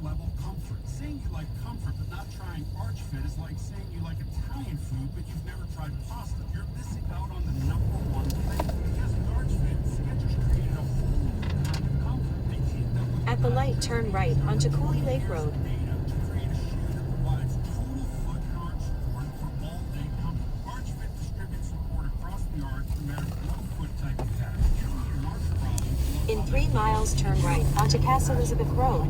level comfort. Saying you like comfort but not trying ArchFit is like saying you like Italian food but you've never tried pasta. You're missing out on the number one thing. Because with ArchFit, Skechers created a whole new kind of comfort. They teamed up with At the light, turn right onto Cooley Lake Road. data to create a shoe that provides total foot and arch support for all-day comfort. ArchFit distributes support across the arch no matter what foot type you have. If you need an arch problem, In 3 miles, turn right onto Cass Elizabeth Road.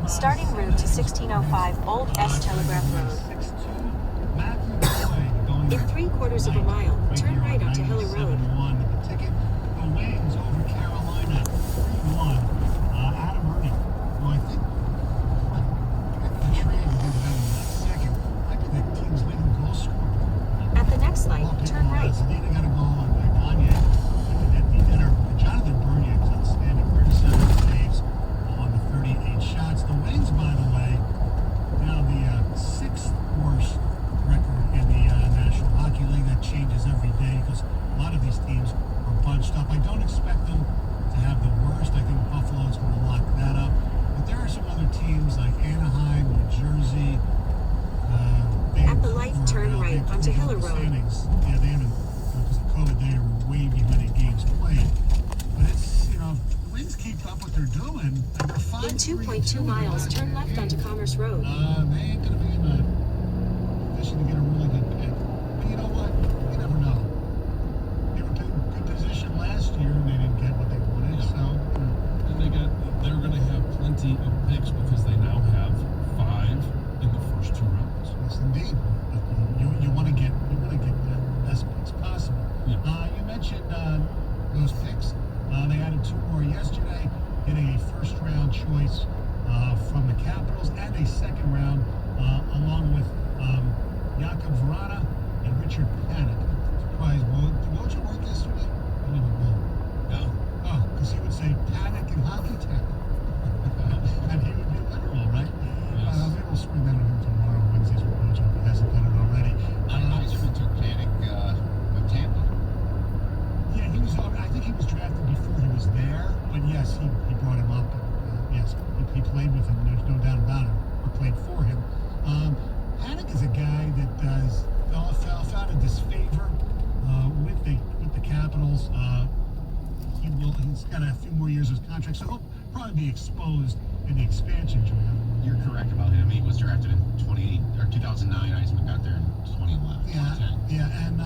Starting route to 1605 Old S Telegraph Road. In 3/4 of a mile, turn right onto Hiller Road. The ticket, the Wings over Carolina, 3-1. Adam Ernie, who I think the trade will do that in a second. Might be the team's leading goal scorer. At the next light, turn right. Zelina got a goal on Gagne at the dinner. Jonathan Bernier was outstanding. 37 saves on the 38 shots. The Wings, by the way, now the 6th worst record in the National Hockey League. That changes every day because a lot of these teams are bunched up. I don't expect them to have the worst. I think Buffalo's going to lock that up. But there are some other teams like Anaheim, New Jersey. At the light, turn right onto Hiller Road. Yeah, they haven't, because of COVID, they are way behind in games played. But it's, you know, if the Wings keep up what they're doing, and they're 5-3-2. In 2.2 miles, turn left onto Commerce Road. They ain't going to be in a position to get a really good pick. But you know what? You never know. They were in good position last year, and they didn't get what they wanted, so... And they're going to have plenty of picks because they now have 5 in the first 2 rounds. Yes, indeed. You want to get the best picks possible. Yeah. You mentioned those picks. They added 2 more yesterday, getting a first-round choice from the Capitals and a second-round, along with Jakub Vrana and Richard Panik. Surprised. What you work yesterday? I don't even know. No. Oh, because he would say Panik and Hockey Tech. And he would be literal, right? Yes. Maybe we'll spring that on him tomorrow, Wednesday's approach, if he hasn't done it already. Heisman took Panik with Tampa. Yeah, he was. I think he was drafted before he was there, but yes, he brought him up. Yes, he played with him. There's no doubt about it. Or played for him. Panik is a guy that fell out of disfavor with the Capitals. He's got a few more years of his contract, so he'll probably be exposed in the expansion draft. you're correct about him. He was drafted in 2009. Eisman got there in 2011. Yeah, 2010. yeah, and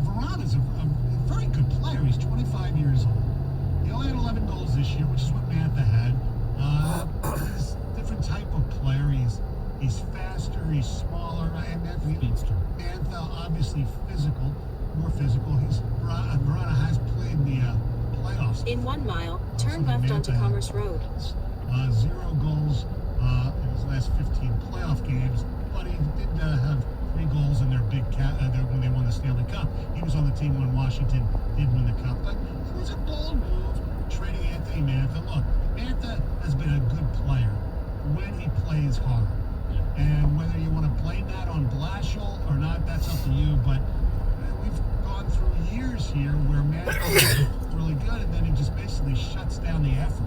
Varane is a very good player. He's 25 years old. He only had 11 goals this year, which is what Mantha had. He's a different type of player. He's faster, he's smaller, and Speedster. Mantha obviously more physical. Varane has played in the playoffs. In 1 mile, turn So left onto Mantha Commerce Road. 0 goals in his last 15 playoff games, but he did have 3 goals in their when they won the Stanley Cup. He was on the team when Washington did win the Cup. But it was a bold move trading Anthony Mantha. Look, Mantha has been a good player when he plays hard. And whether you want to blame that on Blashill or not, that's up to you. But we've gone through years here where Mantha was really good, and then he just basically shuts down the effort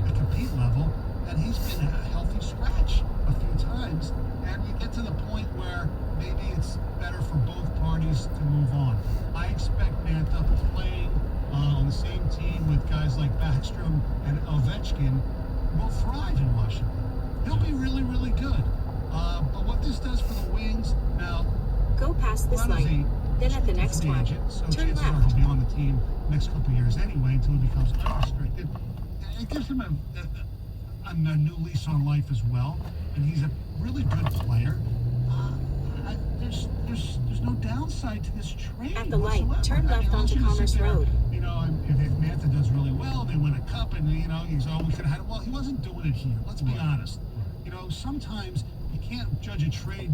at compete level. And he's been a healthy scratch a few times. And you get to the point where maybe it's better for both parties to move on. I expect Mantha playing on the same team with guys like Backstrom and Ovechkin will thrive in Washington. He'll be really, really good. But what this does for the Wings, now, Go past this Ron is light. Then at the next free one, agent, so turn chances are left. he'll be on the team next couple of years anyway until he becomes unrestricted. It gives him a new lease on life as well, and he's a really good player. There's no downside to this trade. At the light, whatsoever. turn left I onto want you to sit Commerce there, Road. If Mantha does really well, they win a cup, and we could have had it. Well, he wasn't doing it here. Let's be honest. Sometimes you can't judge a trade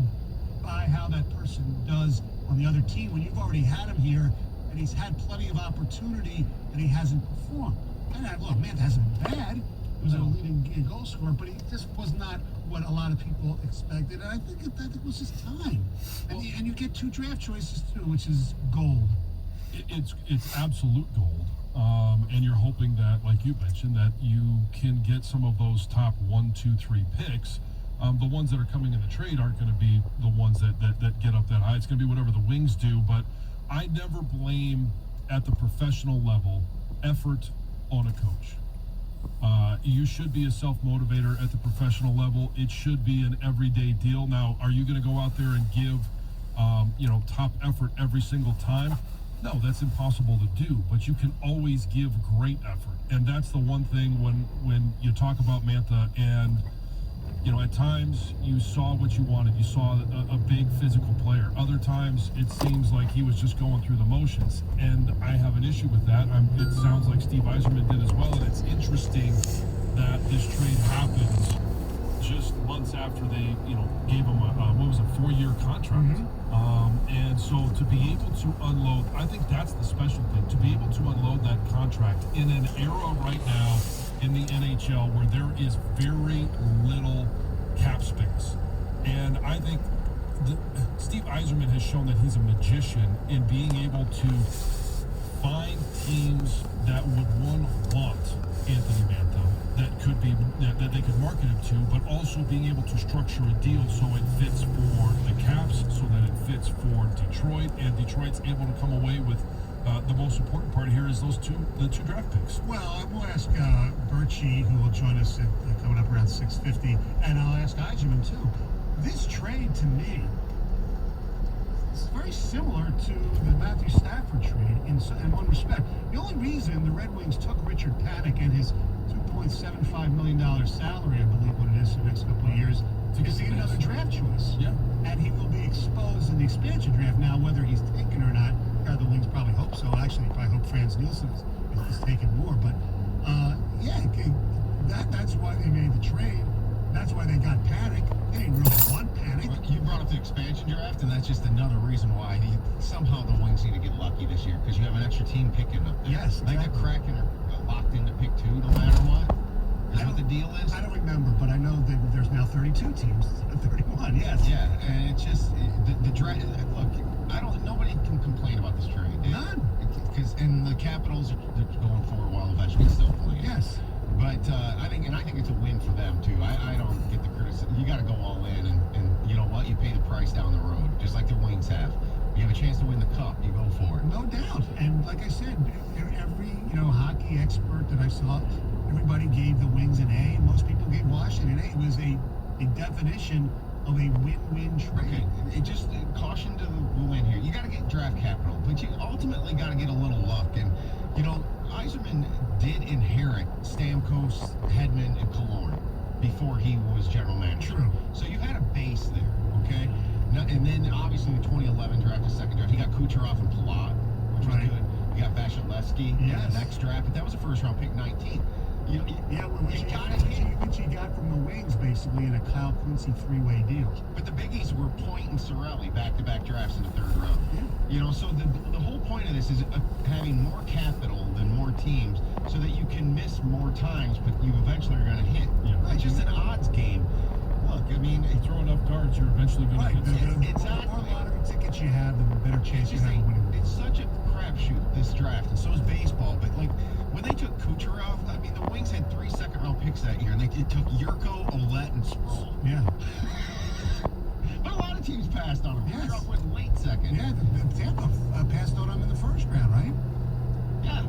by how that person does on the other team when you've already had him here and he's had plenty of opportunity and he hasn't performed. And look, Mantha hasn't been bad. He was a leading goal scorer, but he just was not what a lot of people expected. And I think it was just time. And you get 2 draft choices too, which is gold. It's absolute gold. And you're hoping that, like you mentioned, that you can get some of those top 1, 2, 3 picks. The ones that are coming in the trade aren't going to be the ones that get up that high. It's going to be whatever the Wings do. But I never blame, at the professional level, effort on a coach. You should be a self-motivator at the professional level. It should be an everyday deal. Now, are you going to go out there and give, top effort every single time? No, that's impossible to do, but you can always give great effort. And that's the one thing when you talk about Mantha, and at times you saw what you wanted. You saw a big physical player. Other times it seems like he was just going through the motions, and I have an issue with that. It sounds like Steve Yzerman did as well, and it's interesting that this trade happens just months after they, gave him a 4-year contract. And so to be able to unload, I think that's the special thing, to be able to unload that contract in an era right now in the NHL where there is very little cap space. And I think Steve Yzerman has shown that he's a magician in being able to find teams that would want Anthony Mantha, that they could market him to, but also being able to structure a deal so it fits for the Caps, so that it fits for Detroit, and Detroit's able to come away with the most important part here is the two draft picks. Well, I will ask Birchie, who will join us coming up around 6:50, and I'll ask Yzerman too. This trade, to me, is very similar to the Matthew Stafford trade in one respect. The only reason the Red Wings took Richard Panik and his $2.75 million salary, I believe what it is for the next couple of years, is to get another draft choice. Yeah. And he will be exposed in the expansion draft. Now, whether he's taken or not, the Wings probably hope so. Actually, probably hope Franz Nielsen is taking more. But, that's why they made the trade. That's why they got Panik. They didn't really want Panik. Well, you brought up the expansion draft, and that's just another reason why somehow the Wings need to get lucky this year, because you have an extra team picking up there. Yes, Like exactly. the Kraken are locked into pick 2 no matter what. Is that what the deal is? I don't remember, but I know that there's now 32 teams instead of 31. Yes. Yeah, and it's just the draft. Look, nobody can complain about this trade. None. And the Capitals are going forward while Ovechkin's still playing. Yes. But I think it's a win for them too. I don't get the criticism. You got to go all in, and you know what? You pay the price down the road, just like the Wings have. You have a chance to win the cup, you go for it. No doubt. And like I said, every hockey expert that I saw, everybody gave the Wings an A, and most people gave Washington an A. a definition of a win-win trade. Okay, it just caution to the wind here. You got to get draft capital, but you ultimately got to get a little luck. And you know, Yzerman did inherit Stamkos, Hedman, and Killorn before he was general manager. True. So you had a base there, okay? Now, and then obviously the 2011 draft, the second draft, he got Kucherov and Palat, which was Right. good. You got Vasilevsky in Yes. the next draft, but that was a first round pick, 19. Yeah, which which he got from the Wings basically in a Kyle Quincy three-way deal. But the biggies were Point and Cirelli, back-to-back drafts in the third round. Yeah. You know, so the whole point of this is having more capital than more teams, so that you can miss more times, but you eventually are going to hit. Yeah. It's just an odds game. Look, I mean, You throw enough darts, you're eventually going Right. to hit. Exactly. The more lottery tickets you have, the better chance you Just have of winning. it's such a crapshoot, this draft, and so is baseball. But like when they took Kucherov, I mean, the Wings had 3 second-round picks that year, and it took Yurko, Ouellette, and Sproul. Yeah. But a lot of teams passed on him. Yes. Kucherov went late second. Yeah, the Tampa passed on him in the first round, right? Yeah.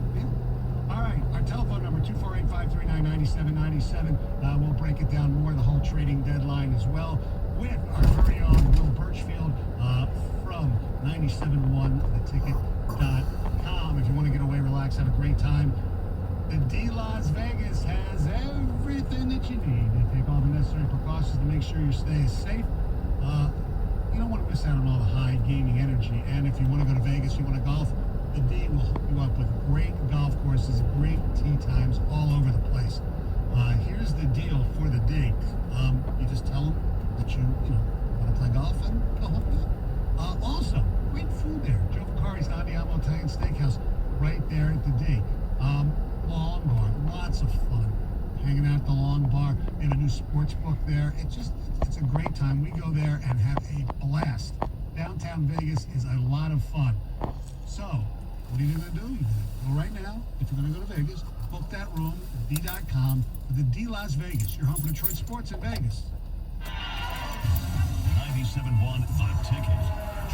All right, our telephone number, 248-539-9797. We'll break it down more, the whole trading deadline as well, with our very own Will Birchfield from 971theticket.com. If you want to get away, relax, have a great time, the D Las Vegas has everything that you need. They take all the necessary precautions to make sure your stay is safe. You don't want to miss out on all the high gaming energy. And if you want to go to Vegas, you want to golf, the D will hook you up with great golf courses, great tee times all over the place. Here's the deal for the D. You just tell them that you want to play golf, and they'll hook you up. Also, great food there. Joe Vicari's Andiamo Italian Steakhouse right there at the D. Long bar, lots of fun. Hanging out at the Long Bar. They have a new sports book there. It's a great time. We go there and have a blast. Downtown Vegas is a lot of fun. So, what are you going to do? You're going to go right now. If you're going to go to Vegas, book that room at D.com for the D Las Vegas, your home for Detroit sports in Vegas. 97.1 The Ticket.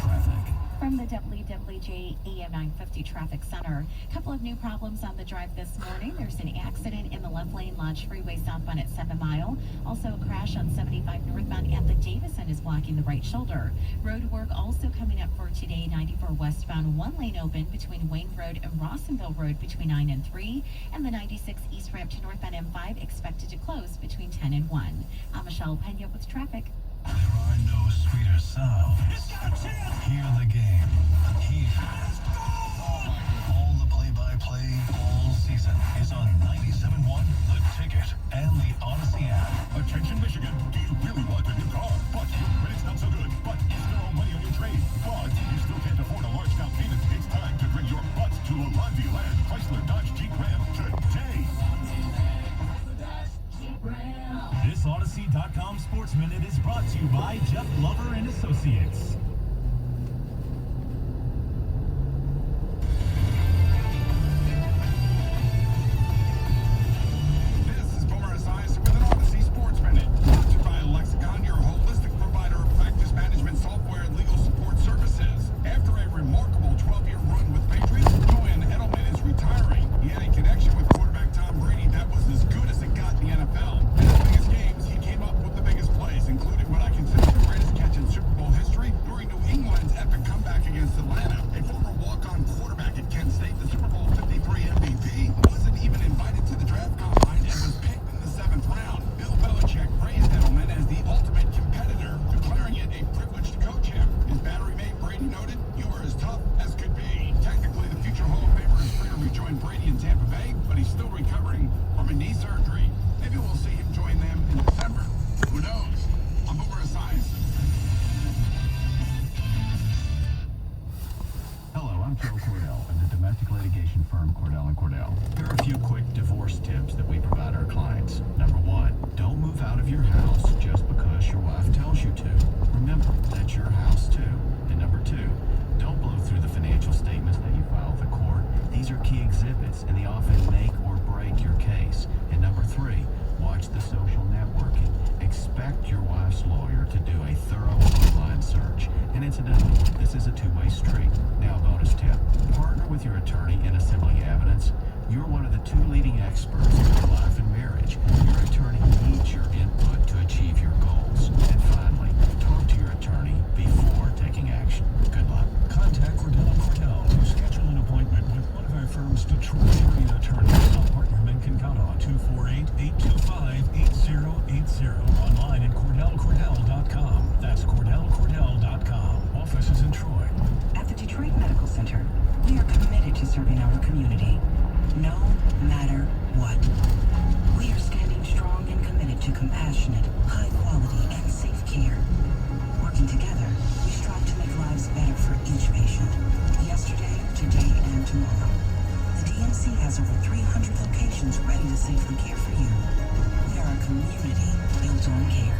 Traffic. From the WWJ AM 950 Traffic Center, a couple of new problems on the drive this morning. There's an accident in the left lane, Lodge Freeway southbound at 7 Mile. Also a crash on 75 northbound at the Davison is blocking the right shoulder. Road work also coming up for today, 94 westbound, one lane open between Wayne Road and Rossonville Road between 9 and 3. And the 96 east ramp to northbound M5 expected to close between 10 and 1. I'm Michelle Pena with traffic. There are no sweeter sounds. Hear the game. Here. All the play-by-play all season is on 97.1 The Ticket and the Odyssey app. Attention Michigan, do you really want a new car? But your credit's not so good. But you still owe money on your trade. But you still can't afford a large down payment. It's time to bring your butt to Alonzi Land Chrysler Dodge Jeep Ram today. This Odyssey.com Sports Minute is brought to you by Jeff Glover and Associates. This is Boomer Esiason with an Odyssey Sports Minute. Brought to you by Lexicon, your holistic provider of practice management software and legal support services. After a remarkable 12-year run with Patriots, Julian Edelman is retiring. He had a connection with quarterback Tom Brady that was as good as it got in the NFL. In his biggest games, he came up with the biggest plays, including what I consider the greatest catch in Super Bowl history during New England's epic comeback against Atlanta. A former walk-on quarterback at Kent State, the Super Bowl 53 MVP, wasn't even invited to the draft combine and was picked in the 7th round. Bill Belichick praised Edelman as the ultimate competitor, declaring it a privilege to coach him. His battery mate Brady noted, "You are as tough as could be." Technically, the future Hall of Famer is free to rejoin Brady in Tampa Bay, but he's still recovering from a knee surgery. Maybe we'll see him join them in December. Who knows? I'm Boomer Esiason. Hello, I'm Joe Cordell of the domestic litigation firm Cordell & Cordell. Here are a few quick divorce tips that we provide our clients. Number 1, don't move out of your house just because your wife tells you to. Remember, that's your house too. And number 2, don't blow through the financial statements that you file with the court. These are key exhibits and they often make or break your case. And number 3, watch the social networking. Expect your wife's lawyer to do a thorough online search. And incidentally, this is a two-way street. Now, bonus tip. Partner with your attorney in assembling evidence. You're one of the 2 leading experts in life and marriage. Your attorney needs your input to compassionate, high quality, and safe care. Working together, we strive to make lives better for each patient. Yesterday, today, and tomorrow. The DMC has over 300 locations ready to safely care for you. We are a community built on care.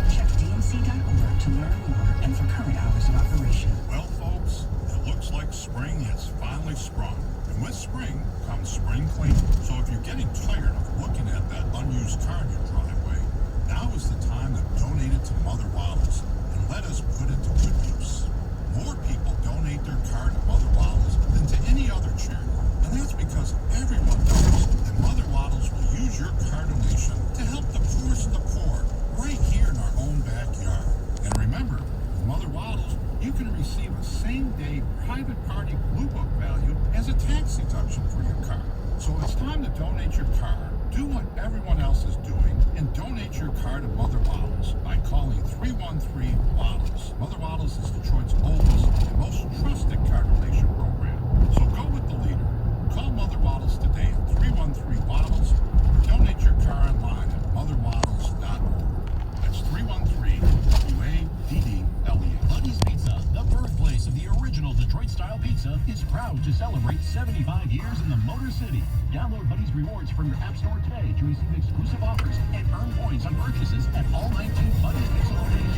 Check dmc.org to learn more and for current hours of operation. Well, folks, it looks like spring has finally sprung. And with spring comes spring cleaning. So if you're getting tired of looking at that unused car in your driveway, now is the time to donate it to Mother Waddles and let us put it to good use. More people donate their car to Mother Waddles than to any other charity. And that's because everyone knows that Mother Waddles will use your car donation to help the poorest of the poor right here in our own backyard. And remember, with Mother Waddles, you can receive a same-day private party Blue Book value as a tax deduction for your car. So it's time to donate your car. Do what everyone else is doing and donate your car to Mother Waddles by calling 313-WADDLES. Mother Waddles is Detroit's oldest and most trusted car donation program. So go with the leader. Call Mother Waddles today at 313-WADDLES or donate your car online at motherwaddles.org. That's 313-WADDLES. Buddy's Pizza, the birthplace of the original Detroit-style pizza, is proud to celebrate 75 years in the Motor City. Download Buddy's Rewards from your app store today to receive exclusive offers and earn points on purchases at all 19 Buddy's Pizza locations.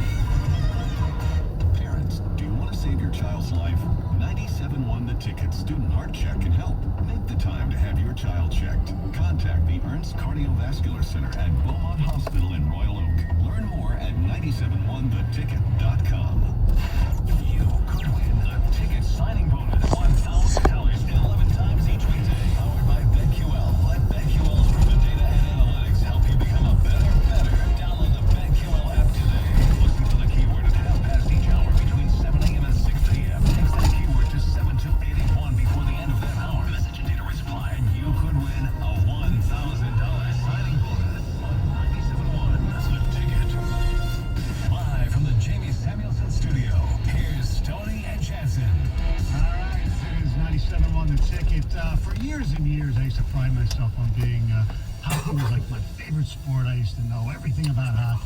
Parents, do you want to save your child's life? 97.1 The Ticket Student Heart Check can help. Make the time to have your child checked. Contact the Ernst Cardiovascular Center at Beaumont Hospital in Royal Oak. Learn more at 971theticket.com. You could win a ticket signing bonus, $1,000 and 11 times each weekday. Powered by BetQL. Let BetQL's proven data and analytics help you become a better. Download the BetQL app today. Listen for the keyword at half past each hour between 7 a.m. and 6 p.m. Text that keyword to 72881 before the end of that hour. Message and data rates apply, and you could win a $1,000 signing bonus on 97.1 The Ticket. Live from the Jamie Samuelson studio, here's Tony and Jansen. All right, it is 97.1 The Ticket. For years and years, I used to pride myself on being hockey was like my favorite sport. I used to know everything about hockey.